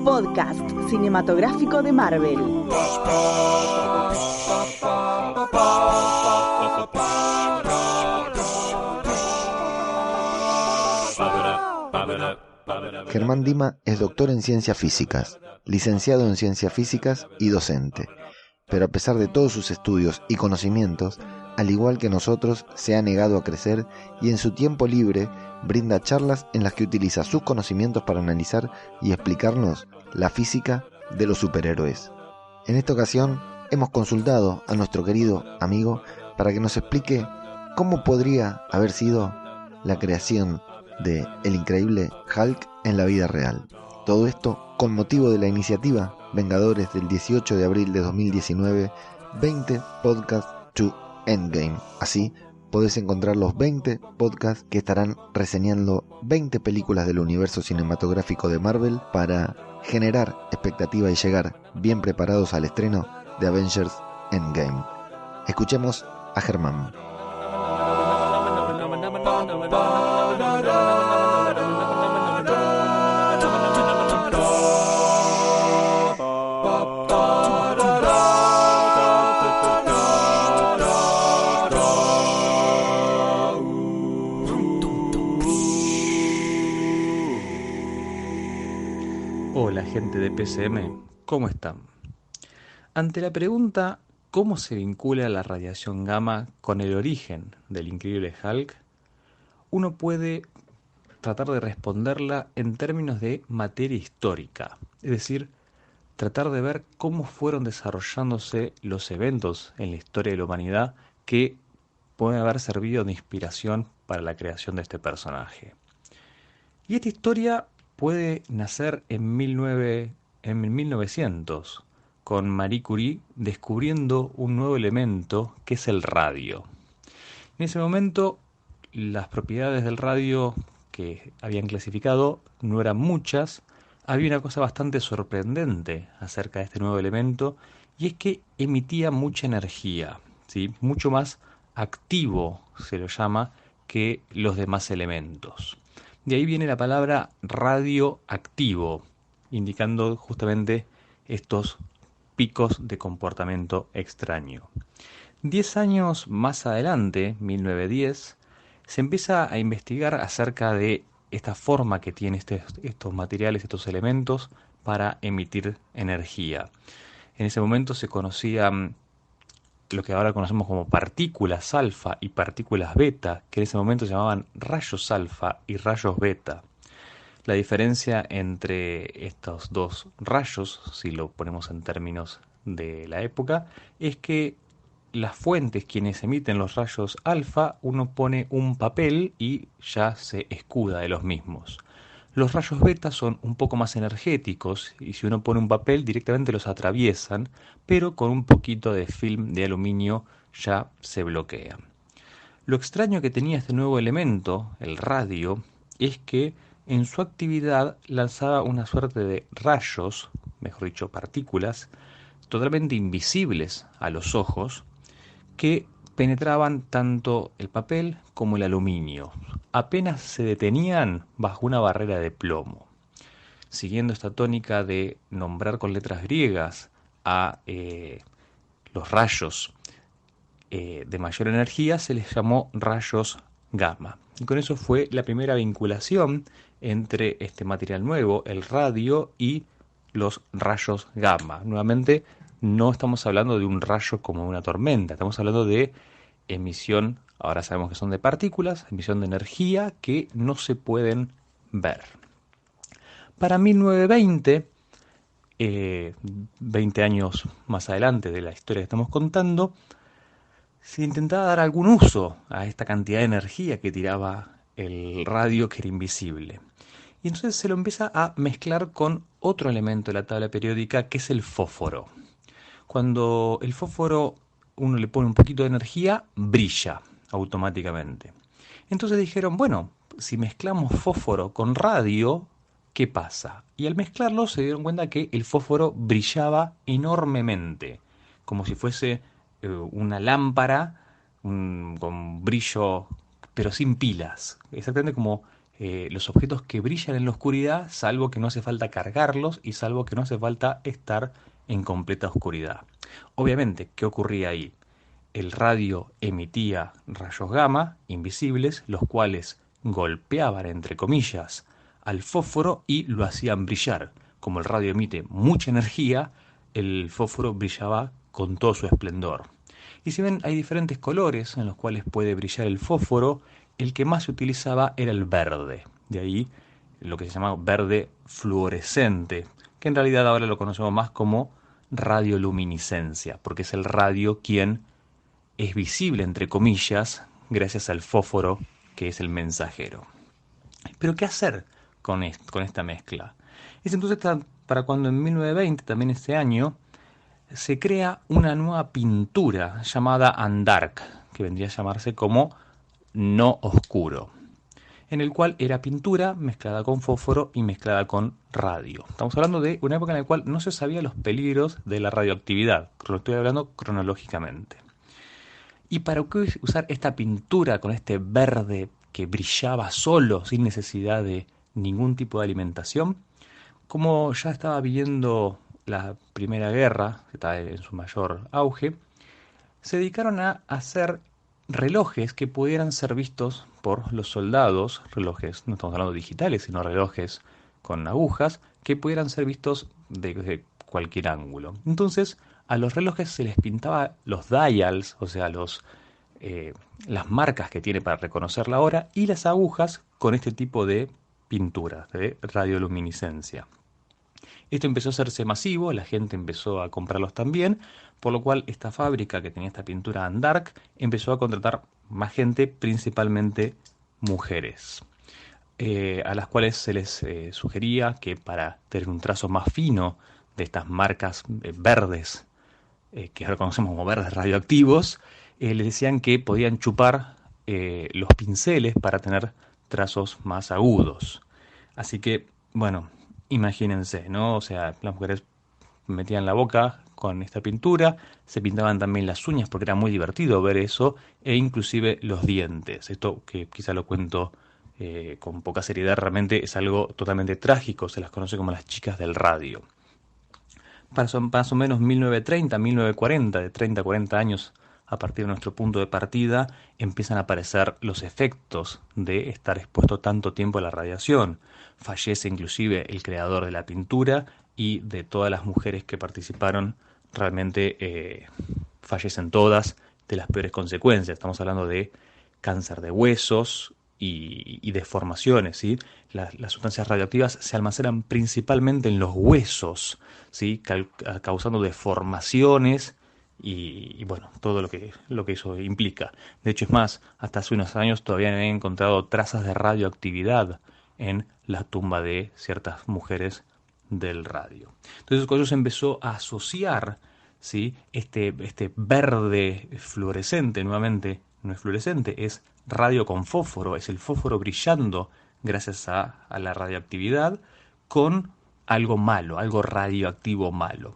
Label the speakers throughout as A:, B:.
A: Podcast cinematográfico de Marvel.
B: Germán Dima es doctor en ciencias físicas, licenciado en ciencias físicas y docente. Pero a pesar de todos sus estudios y conocimientos, al igual que nosotros, se ha negado a crecer y en su tiempo libre brinda charlas en las que utiliza sus conocimientos para analizar y explicarnos la física de los superhéroes. En esta ocasión hemos consultado a nuestro querido amigo para que nos explique cómo podría haber sido la creación de el increíble Hulk en la vida real. Todo esto con motivo de la iniciativa Vengadores del 18 de abril de 2019, 20 Podcasts to Endgame. Así podés encontrar los 20 podcasts que estarán reseñando 20 películas del universo cinematográfico de Marvel para generar expectativa y llegar bien preparados al estreno de Avengers Endgame. Escuchemos a Germán.
C: Hola gente de PCM, ¿cómo están? Ante la pregunta ¿cómo se vincula la radiación gamma con el origen del increíble Hulk? Uno puede tratar de responderla en términos de materia histórica, es decir, tratar de ver cómo fueron desarrollándose los eventos en la historia de la humanidad que pueden haber servido de inspiración para la creación de este personaje. Y esta historia puede nacer en 1900, con Marie Curie descubriendo un nuevo elemento que es el radio. En ese momento, las propiedades del radio que habían clasificado no eran muchas. Había una cosa bastante sorprendente acerca de este nuevo elemento, y es que emitía mucha energía, ¿sí? Mucho más activo se lo llama que los demás elementos. De ahí viene la palabra radioactivo, indicando justamente estos picos de comportamiento extraño. 10 años más adelante, 1910, se empieza a investigar acerca de esta forma que tienen estos materiales, estos elementos, para emitir energía. En ese momento se conocían lo que ahora conocemos como partículas alfa y partículas beta, que en ese momento se llamaban rayos alfa y rayos beta. La diferencia entre estos dos rayos, si lo ponemos en términos de la época, es que las fuentes quienes emiten los rayos alfa, uno pone un papel y ya se escuda de los mismos. Los rayos beta son un poco más energéticos y si uno pone un papel directamente los atraviesan, pero con un poquito de film de aluminio ya se bloquean. Lo extraño que tenía este nuevo elemento, el radio, es que en su actividad lanzaba una suerte de rayos, mejor dicho partículas, totalmente invisibles a los ojos, que penetraban tanto el papel como el aluminio. Apenas se detenían bajo una barrera de plomo. Siguiendo esta tónica de nombrar con letras griegas a los rayos de mayor energía, se les llamó rayos gamma. Y con eso fue la primera vinculación entre este material nuevo, el radio, y los rayos gamma. Nuevamente, no estamos hablando de un rayo como una tormenta, estamos hablando de emisión, ahora sabemos que son de partículas, emisión de energía que no se pueden ver. Para 1920, 20 años más adelante de la historia que estamos contando, se intentaba dar algún uso a esta cantidad de energía que tiraba el radio, que era invisible. Y entonces se lo empieza a mezclar con otro elemento de la tabla periódica, que es el fósforo. Cuando el fósforo uno le pone un poquito de energía, brilla automáticamente. Entonces dijeron, bueno, si mezclamos fósforo con radio, ¿qué pasa? Y al mezclarlo se dieron cuenta que el fósforo brillaba enormemente, como si fuese una lámpara con brillo, pero sin pilas. Exactamente como los objetos que brillan en la oscuridad, salvo que no hace falta cargarlos y salvo que no hace falta estar en completa oscuridad. Obviamente, ¿qué ocurría ahí? El radio emitía rayos gamma invisibles, los cuales golpeaban, entre comillas, al fósforo y lo hacían brillar. Como el radio emite mucha energía, el fósforo brillaba con todo su esplendor. Y si ven, hay diferentes colores en los cuales puede brillar el fósforo. El que más se utilizaba era el verde. De ahí lo que se llama verde fluorescente, que en realidad ahora lo conocemos más como radioluminiscencia, porque es el radio quien es visible, entre comillas, gracias al fósforo que es el mensajero. Pero ¿qué hacer con esta mezcla? Es entonces para cuando en 1920, también este año, se crea una nueva pintura llamada Undark, que vendría a llamarse como no oscuro, en el cual era pintura mezclada con fósforo y mezclada con radio. Estamos hablando de una época en la cual no se sabía los peligros de la radioactividad, lo estoy hablando cronológicamente. ¿Y para qué usar esta pintura con este verde que brillaba solo, sin necesidad de ningún tipo de alimentación? Como ya estaba viviendo la Primera Guerra, que está en su mayor auge, se dedicaron a hacer relojes que pudieran ser vistos por los soldados, relojes, no estamos hablando digitales, sino relojes con agujas, que pudieran ser vistos de cualquier ángulo. Entonces, a los relojes se les pintaba los dials, o sea, las marcas que tiene para reconocer la hora, y las agujas con este tipo de pinturas de radioluminiscencia. Esto empezó a hacerse masivo, la gente empezó a comprarlos también, por lo cual esta fábrica que tenía esta pintura Undark empezó a contratar más gente, principalmente mujeres, a las cuales se les sugería que para tener un trazo más fino de estas marcas verdes, que ahora conocemos como verdes radioactivos, les decían que podían chupar los pinceles para tener trazos más agudos. Así que, bueno, imagínense, ¿no? O sea, las mujeres metían la boca con esta pintura, se pintaban también las uñas porque era muy divertido ver eso, e inclusive los dientes. Esto que quizá lo cuento con poca seriedad, realmente es algo totalmente trágico, se las conoce como las chicas del radio. Para más o menos 1930, 1940, de 30 a 40 años a partir de nuestro punto de partida, empiezan a aparecer los efectos de estar expuesto tanto tiempo a la radiación. Fallece inclusive el creador de la pintura y de todas las mujeres que participaron, realmente fallecen todas de las peores consecuencias. Estamos hablando de cáncer de huesos y deformaciones, ¿sí? Las sustancias radioactivas se almacenan principalmente en los huesos, ¿sí? Causando deformaciones y bueno, todo lo que eso implica. De hecho, es más, hasta hace unos años todavía no habían encontrado trazas de radioactividad en la tumba de ciertas mujeres del radio. Entonces con eso se empezó a asociar, ¿sí? este verde fluorescente, nuevamente no es fluorescente, es radio con fósforo, es el fósforo brillando gracias a la radioactividad con algo malo, algo radioactivo malo.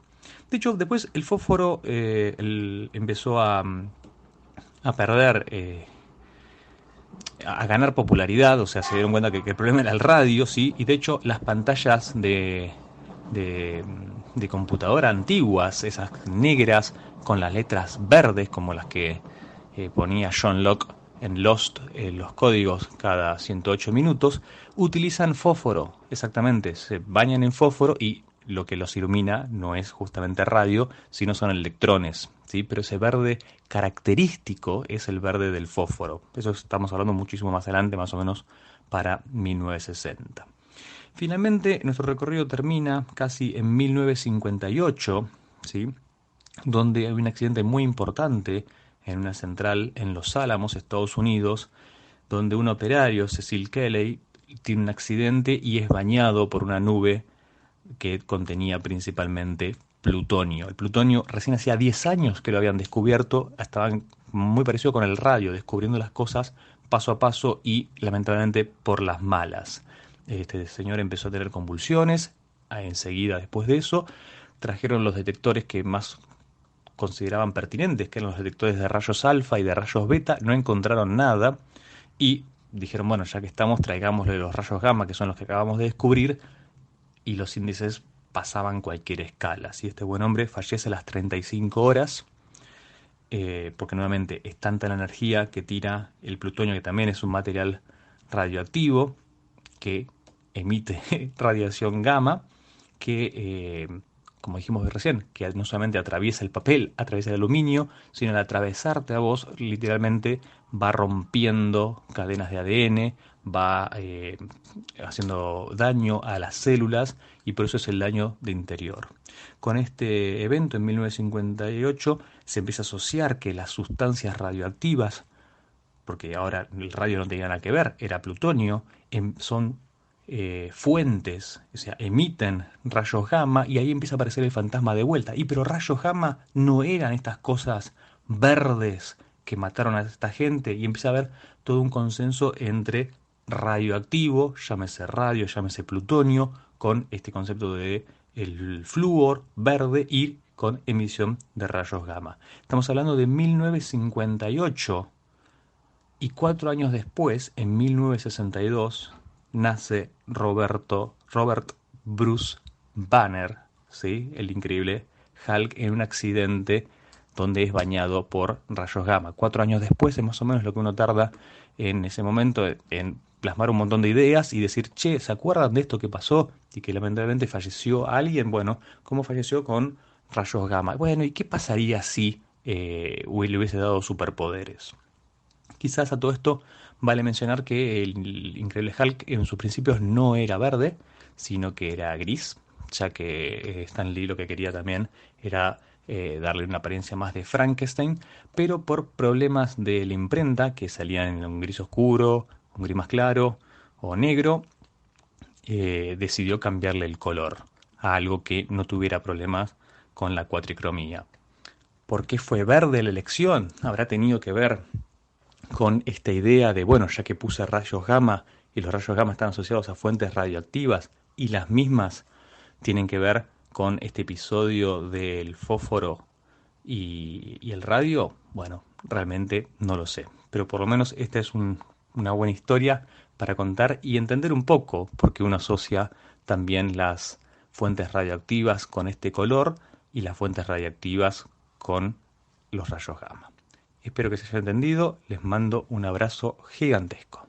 C: De hecho, después el fósforo empezó a perder, a ganar popularidad, o sea, se dieron cuenta que el problema era el radio, ¿sí? Y de hecho las pantallas de computadora antiguas, esas negras con las letras verdes, como las que ponía John Locke en Lost, los códigos cada 108 minutos, utilizan fósforo, exactamente, se bañan en fósforo y lo que los ilumina no es justamente radio, sino son electrones, ¿sí? Pero ese verde característico es el verde del fósforo. Eso estamos hablando muchísimo más adelante, más o menos para 1960. Finalmente, nuestro recorrido termina casi en 1958, ¿sí? Donde hay un accidente muy importante en una central en Los Álamos, Estados Unidos, donde un operario, Cecil Kelly, tiene un accidente y es bañado por una nube que contenía principalmente plutonio. El plutonio recién hacía 10 años que lo habían descubierto, estaban muy parecido con el radio, descubriendo las cosas paso a paso y lamentablemente por las malas. Este señor empezó a tener convulsiones, enseguida después de eso trajeron los detectores que más consideraban pertinentes, que eran los detectores de rayos alfa y de rayos beta, no encontraron nada y dijeron, bueno, ya que estamos, traigámosle los rayos gamma, que son los que acabamos de descubrir, y los índices pasaban cualquier escala. Si este buen hombre fallece a las 35 horas, porque nuevamente es tanta la energía que tira el plutonio, que también es un material radioactivo, que emite radiación gamma, que, como dijimos recién, que no solamente atraviesa el papel, atraviesa el aluminio, sino al atravesarte a vos, literalmente va rompiendo cadenas de ADN, va haciendo daño a las células, y por eso es el daño de interior. Con este evento, en 1958, se empieza a asociar que las sustancias radioactivas, porque ahora el radio no tenía nada que ver, era plutonio, son fuentes, o sea, emiten rayos gamma, y ahí empieza a aparecer el fantasma de vuelta. Pero rayos gamma no eran estas cosas verdes que mataron a esta gente, y empieza a haber todo un consenso entre radioactivo, llámese radio, llámese plutonio, con este concepto de el flúor verde y con emisión de rayos gamma. Estamos hablando de 1958, y 4 años después, en 1962, nace Robert Bruce Banner, ¿sí? El increíble Hulk, en un accidente donde es bañado por rayos gamma. 4 años después es más o menos lo que uno tarda en ese momento en plasmar un montón de ideas y decir, che, ¿se acuerdan de esto que pasó? Y que lamentablemente falleció alguien. Bueno, ¿cómo falleció? Con rayos gamma. Bueno, ¿y qué pasaría si le hubiese dado superpoderes? Quizás a todo esto vale mencionar que el increíble Hulk en sus principios no era verde, sino que era gris, ya que Stan Lee lo que quería también era darle una apariencia más de Frankenstein, pero por problemas de la imprenta, que salían en un gris oscuro, un gris más claro o negro, decidió cambiarle el color a algo que no tuviera problemas con la cuatricromía. ¿Por qué fue verde la elección? Habrá tenido que ver con esta idea de, bueno, ya que puse rayos gamma y los rayos gamma están asociados a fuentes radioactivas y las mismas tienen que ver con este episodio del fósforo y el radio. Bueno, realmente no lo sé, pero por lo menos esta es una buena historia para contar y entender un poco por qué uno asocia también las fuentes radioactivas con este color y las fuentes radioactivas con los rayos gamma. Espero que se haya entendido, les mando un abrazo gigantesco.